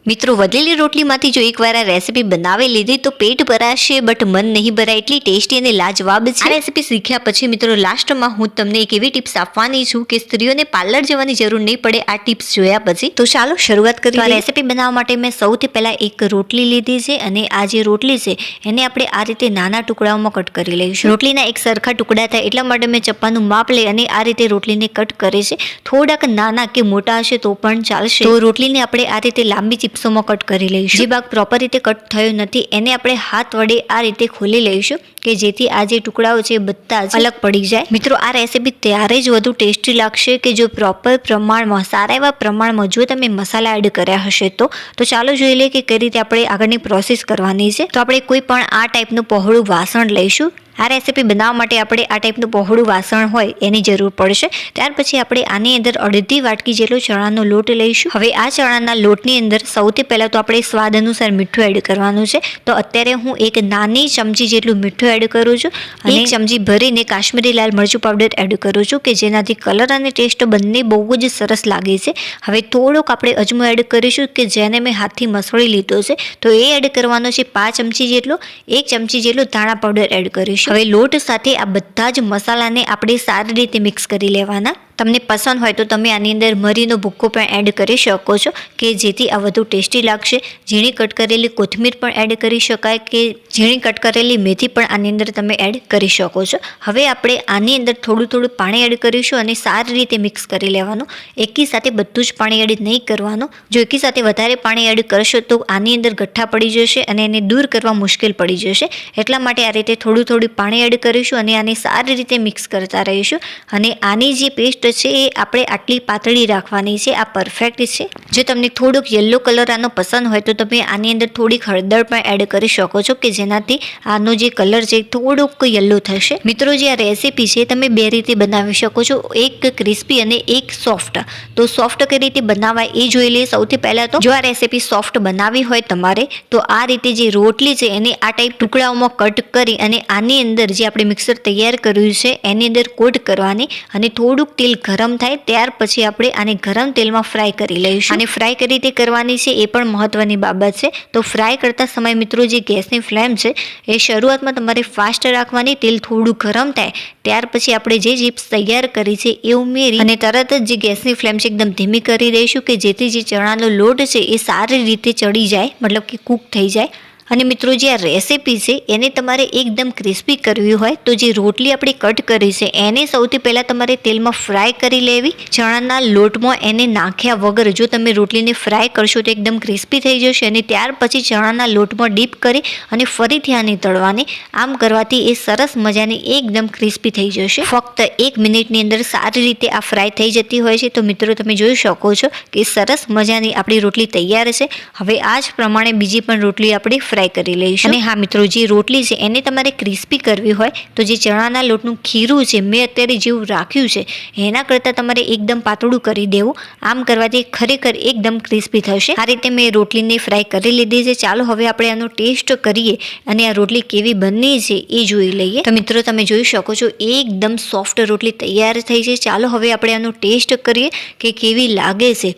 મિત્રો વધેલી રોટલીમાંથી જો એકવાર આ રેસીપી બનાવી લીધી તો પેટ ભરાશે બટ મન નહીં ભરાય, એટલી ટેસ્ટી અને લાજવાબ છે. આ રેસીપી શીખ્યા પછી મિત્રો લાસ્ટમાં હું તમને એક એવી ટિપ્સ આપવાની છું કે સ્ત્રીઓને પાર્લર જવાની જરૂર નહીં પડે આ ટિપ્સ જોયા પછી. તો ચાલો શરૂઆત કરીએ. આ રેસીપી બનાવવા માટે મેં સૌથી પહેલા એક રોટલી લીધી છે અને આ જે રોટલી છે એને આપણે આ રીતે નાના ટુકડાઓમાં કટ કરી લઈશું. રોટલીના એક સરખા ટુકડા થાય એટલા માટે મેં ચપ્પાનું માપ લઈ અને આ રીતે રોટલીને કટ કરે છે. થોડાક નાના કે મોટા હશે તો પણ ચાલશે. તો રોટલીને આપણે આ રીતે લાંબી ચિપ્સોમાં કટ કરી લઈશું. જે ભાગ પ્રોપર રીતે કટ થયો નથી એને આપણે હાથ વડે આ રીતે ખોલી લઈશું કે જેથી આ જે ટુકડાઓ છે બધા જ અલગ પડી જાય. મિત્રો આ રેસીપી ત્યારે જ વધુ ટેસ્ટી લાગશે કે જો પ્રોપર પ્રમાણમાં, સારા એવા પ્રમાણમાં જો તમે મસાલા એડ કર્યા હશે તો ચાલો જોઈ લઈએ કે કઈ રીતે આપણે આગળની પ્રોસેસ કરવાની છે. તો આપણે કોઈ પણ આ ટાઈપનું પહોળું વાસણ લઈશું. આ રેસીપી બનાવવા માટે આપણે આ ટાઈપનું પહોળું વાસણ હોય એની જરૂર પડશે. ત્યાર પછી આપણે આની અંદર અડધી વાટકી જેટલો ચણાનો લોટ લઈશું. હવે આ ચણાના લોટની અંદર સૌથી પહેલાં તો આપણે સ્વાદ અનુસાર મીઠું એડ કરવાનું છે. તો અત્યારે હું એક નાની ચમચી જેટલું મીઠું એડ કરું છું અને એક ચમચી ભરીને કાશ્મીરી લાલ મરચું પાવડર એડ કરું છું કે જેનાથી કલર અને ટેસ્ટ બંને બહુ જ સરસ લાગે છે. હવે થોડોક આપણે અજમો એડ કરીશું કે જેને મેં હાથથી મસળી લીધો છે તો એ એડ કરવાનો છે 5 ચમચી જેટલો. 1 ચમચી જેટલો ધાણા પાવડર એડ કરીશું. હવે લોટ સાથે આ બધા જ મસાલાને આપણે સારી રીતે મિક્સ કરી લેવાના. તમને પસંદ હોય તો તમે આની અંદર મરીનો ભૂક્કો પણ એડ કરી શકો છો કે જેથી આ વધુ ટેસ્ટી લાગશે. ઝીણી કટ કરેલી કોથમીર પણ એડ કરી શકાય કે ઝીણી કટ કરેલી મેથી પણ આની અંદર તમે એડ કરી શકો છો. હવે આપણે આની અંદર થોડું પાણી એડ કરીશું અને સારી રીતે મિક્સ કરી લેવાનું. એકી સાથે બધું જ પાણી એડ નહીં કરવાનું. જો એકી સાથે વધારે પાણી એડ કરશો તો આની અંદર ગઠ્ઠા પડી જશે અને એને દૂર કરવા મુશ્કેલ પડી જશે. એટલા માટે આ રીતે થોડું પાણી એડ કરીશું અને આને સારી રીતે મિક્સ કરતા રહીશું. અને આની જે પેસ્ટ છે એ આપણે આટલી પાતળી રાખવાની છે. આ પરફેક્ટ છે. જો તમને થોડોક યલો કલર આનો પસંદ હોય તો તમે આની અંદર થોડીક હળદર પણ એડ કરી શકો છો કે જેનાથી આનો જે કલર છે થોડોક યલો થશે. મિત્રો જે આ રેસીપી છે તમે બે રીતે બનાવી શકો છો, એક ક્રિસ્પી અને એક સોફ્ટ. તો સોફ્ટ કઈ રીતે બનાવાય એ જોઈ લઈએ. સૌથી પહેલાં તો જો આ રેસીપી સોફ્ટ બનાવવી હોય તમારે તો આ રીતે જે રોટલી છે એને આ ટાઈપ ટુકડાઓમાં કટ કરી અને આની અંદર જે આપણે મિક્સર તૈયાર કર્યું છે એની અંદર કોટ કરવાની અને થોડુંક તેલ ગરમ થાય ત્યાર પછી આપણે આને ગરમ તેલમાં ફ્રાય કરી લઈશું. અને ફ્રાય કઈ રીતે કરવાની છે એ પણ મહત્વની બાબત છે. તો ફ્રાય કરતા સમય મિત્રો જે ગેસની ફ્લેમ છે એ શરૂઆતમાં તમારે ફાસ્ટ રાખવાની. તેલ થોડું ગરમ થાય ત્યાર પછી આપણે જે ચિપ્સ તૈયાર કરી છે એ ઉમેરી અને તરત જ જે ગેસની ફ્લેમ છે એકદમ ધીમી કરી દઈશું કે જેથી જે ચણાનો લોટ છે એ સારી રીતે ચડી જાય, મતલબ કે કૂક થઈ જાય. અને મિત્રો જે આ રેસીપી છે એને તમારે એકદમ ક્રિસ્પી કરવી હોય તો જે રોટલી આપણે કટ કરી છે એને સૌથી પહેલાં તમારે તેલમાં ફ્રાય કરી લેવી. ચણાના લોટમાં એને નાખ્યા વગર જો તમે રોટલીને ફ્રાય કરશો તો એકદમ ક્રિસ્પી થઈ જશે. અને ત્યાર પછી ચણાના લોટમાં ડીપ કરી અને ફરીથી આને તળવાની. આમ કરવાથી એ સરસ મજાની એકદમ ક્રિસ્પી થઈ જશે. ફક્ત 1 મિનિટની અંદર સારી રીતે આ ફ્રાય થઈ જતી હોય છે. તો મિત્રો તમે જોઈ શકો છો કે સરસ મજાની આપણી રોટલી તૈયાર છે. હવે આ જ પ્રમાણે બીજી પણ રોટલી આપણે ફ્રાય કરી લઈશું. અને હા મિત્રો જે રોટલી છે એને તમારે ક્રિસ્પી કરવી હોય તો જે ચણાના લોટનું ખીરું છે મેં અત્યારે જેવું રાખ્યું છે એના કરતાં તમારે એકદમ પાતળું કરી દેવું. આમ કરવાથી ખરેખર એકદમ ક્રિસ્પી થશે. આ રીતે મેં રોટલીને ફ્રાય કરી લીધી છે. ચાલો હવે આપણે આનો ટેસ્ટ કરીએ અને આ રોટલી કેવી બની છે એ જોઈ લઈએ. તો મિત્રો તમે જોઈ શકો છો એકદમ સોફ્ટ રોટલી તૈયાર થઈ છે. ચાલો હવે આપણે આનો ટેસ્ટ કરીએ કે કેવી લાગે છે.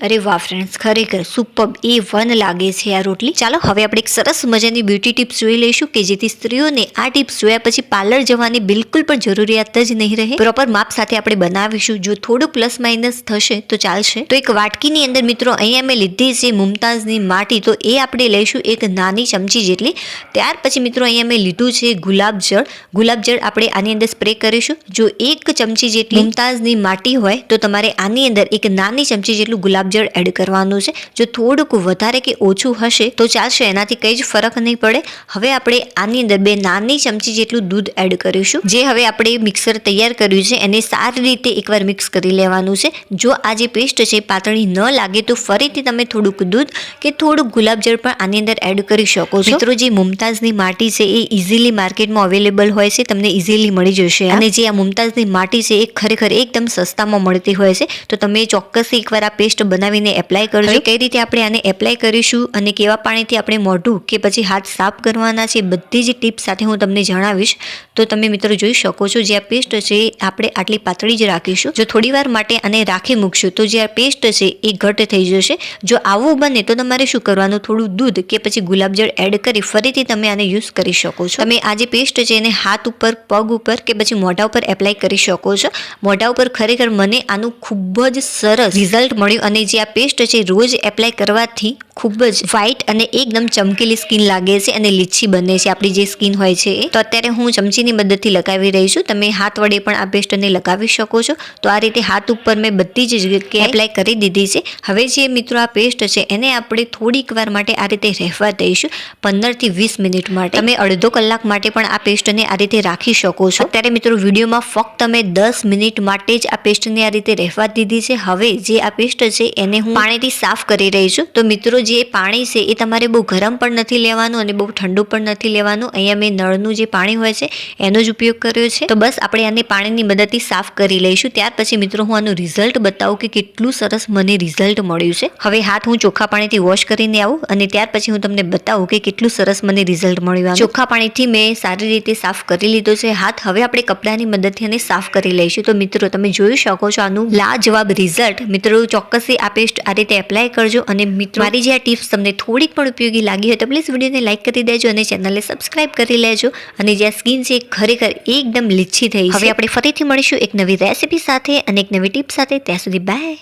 અરે વાહ ફ્રેન્ડ્સ, ખરેખર સુપર A1 લાગે છે આ રોટલી. ચાલો હવે આપણે એક સરસ મજાની બ્યુટી ટિપ્સ જોઈ લઈશું કે જેથી સ્ત્રીઓને આ ટિપ્સ જોયા પછી પાર્લર જવાની બિલકુલ પણ જરૂરિયાત જ નહીં રહે. પ્રોપર માપ સાથે આપણે બનાવીશું. જો થોડું પ્લસ માઇનસ થશે તો ચાલશે. તો એક વાટકીની અંદર મિત્રો અહીંયા મેં લીધી છે મુમતાઝની માટી, તો એ આપણે લઈશું એક નાની ચમચી જેટલી. ત્યાર પછી મિત્રો અહીંયા મેં લીધું છે ગુલાબજળ. ગુલાબજળ આપણે આની અંદર સ્પ્રે કરીશું. જો 1 ચમચી જેટલી મુમતાઝની માટી હોય તો તમારે આની અંદર એક નાની ચમચી જેટલું ગુલાબજળ એડ કરવાનું છે. જો થોડુંક વધારે કે ઓછું હશે તો ચાલશે, એનાથી કંઈ જ ફરક નહીં પડે. હવે આપણે આની અંદર 2 નાની ચમચી જેટલું દૂધ એડ કરીશું. જે હવે આપણે મિક્સર તૈયાર કર્યું છે એને સારી રીતે એકવાર મિક્સ કરી લેવાનું છે. જો આ જે પેસ્ટ છે પાતળી ન લાગે તો ફરીથી તમે થોડુંક દૂધ કે થોડુંક ગુલાબજળ પણ આની અંદર એડ કરી શકો છો. મિત્રો જે મુમતાઝની માટી છે એ ઇઝીલી માર્કેટમાં અવેલેબલ હોય છે, તમને ઇઝીલી મળી જશે. અને જે આ મુમતાઝની માટી છે એ ખરેખર એકદમ સસ્તામાં મળતી હોય છે. તો તમે ચોક્કસ એકવાર આ પેસ્ટ બનાવીને એપ્લાય કરજો. કઈ રીતે આપણે આને એપ્લાય કરીશું અને કેવા પાણીથી આપણે મોઢું કે પછી હાથ સાફ કરવાના છે, બધી જ ટિપ્સ સાથે હું તમને જણાવીશ. તો તમે મિત્રો જોઈ શકો છો જે આ પેસ્ટ છે આપણે આટલી પાતળી જ રાખીશું. જો થોડી વાર માટે આને રાખી મૂકશું તો જે આ પેસ્ટ છે એ ઘટ થઈ જશે. જો આવું બને તો તમારે શું કરવાનું, થોડું દૂધ કે પછી ગુલાબજળ એડ કરી ફરીથી તમે આને યુઝ કરી શકો છો. તમે આ જે પેસ્ટ છે એને હાથ ઉપર, પગ ઉપર કે પછી મોઢા ઉપર એપ્લાય કરી શકો છો. મોઢા ઉપર ખરેખર મને આનું ખૂબ જ સરસ રિઝલ્ટ મળ્યું અને જે આ પેસ્ટ છે રોજ એપ્લાય કરવાથી ખૂબ જ વ્હાઇટ અને એકદમ ચમકેલી સ્કિન લાગે છે અને લીચ્છી બને છે આપણી જે સ્કિન હોય છે એ. તો અત્યારે હું ચમચીની મદદથી લગાવી રહી છું. તમે હાથ વડે પણ આ પેસ્ટને લગાવી શકો છો. તો આ રીતે હાથ ઉપર મેં બધી જ જગ્યાએ એપ્લાય કરી દીધી છે. હવે જે મિત્રો આ પેસ્ટ છે એને આપણે થોડીક વાર માટે આ રીતે રહેવા દઈશું, 15 થી 20 મિનિટ માટે. તમે અડધો કલાક માટે પણ આ પેસ્ટને આ રીતે રાખી શકો છો. અત્યારે મિત્રો વિડીયોમાં ફક્ત તમે 10 મિનિટ માટે જ આ પેસ્ટને આ રીતે રહેવા દીધી છે. હવે જે આ પેસ્ટ છે એને હું પાણીથી સાફ કરી રહી છું. તો મિત્રો જે પાણી છે એ તમારે બહુ ગરમ પણ નથી લેવાનું અને બહુ ઠંડુ પણ નથી લેવાનું. અહીંયા મેં નળનું જે પાણી હોય છે એનો જ ઉપયોગ કર્યો છે. તો બસ આપણે આને પાણીની મદદથી સાફ કરી લઈશું. ત્યાર પછી મિત્રો હું આનું રિઝલ્ટ બતાવું કે કેટલું સરસ મને રિઝલ્ટ મળ્યું છે. હવે હાથ હું ચોખ્ખા પાણીથી વોશ કરીને આવું અને ત્યાર પછી હું તમને બતાવું કે કેટલું સરસ મને રિઝલ્ટ મળ્યું. ચોખ્ખા પાણીથી મેં સારી રીતે સાફ કરી લીધો છે હાથ. હવે આપણે કપડાની મદદથી આને સાફ કરી લઈશું. તો મિત્રો તમે જોઈ શકો છો આનું લાજવાબ રિઝલ્ટ. મિત્રો ચોક્કસથી આ પેસ્ટ આ રીતે એપ્લાય કરજો. અને મિત્રો મારી જે આ ટિપ્સ તમને થોડીક પણ ઉપયોગી લાગી હોય તો પ્લીઝ વિડીયોને લાઈક કરી દેજો અને ચેનલને સબસ્ક્રાઇબ કરી લેજો. અને જે સ્કિન છે ખરેખર એકદમ લીચ્છી થઈ. હવે આપણે ફરીથી મળીશું એક નવી રેસીપી સાથે અને એક નવી ટિપ સાથે. ત્યાં સુધી બાય.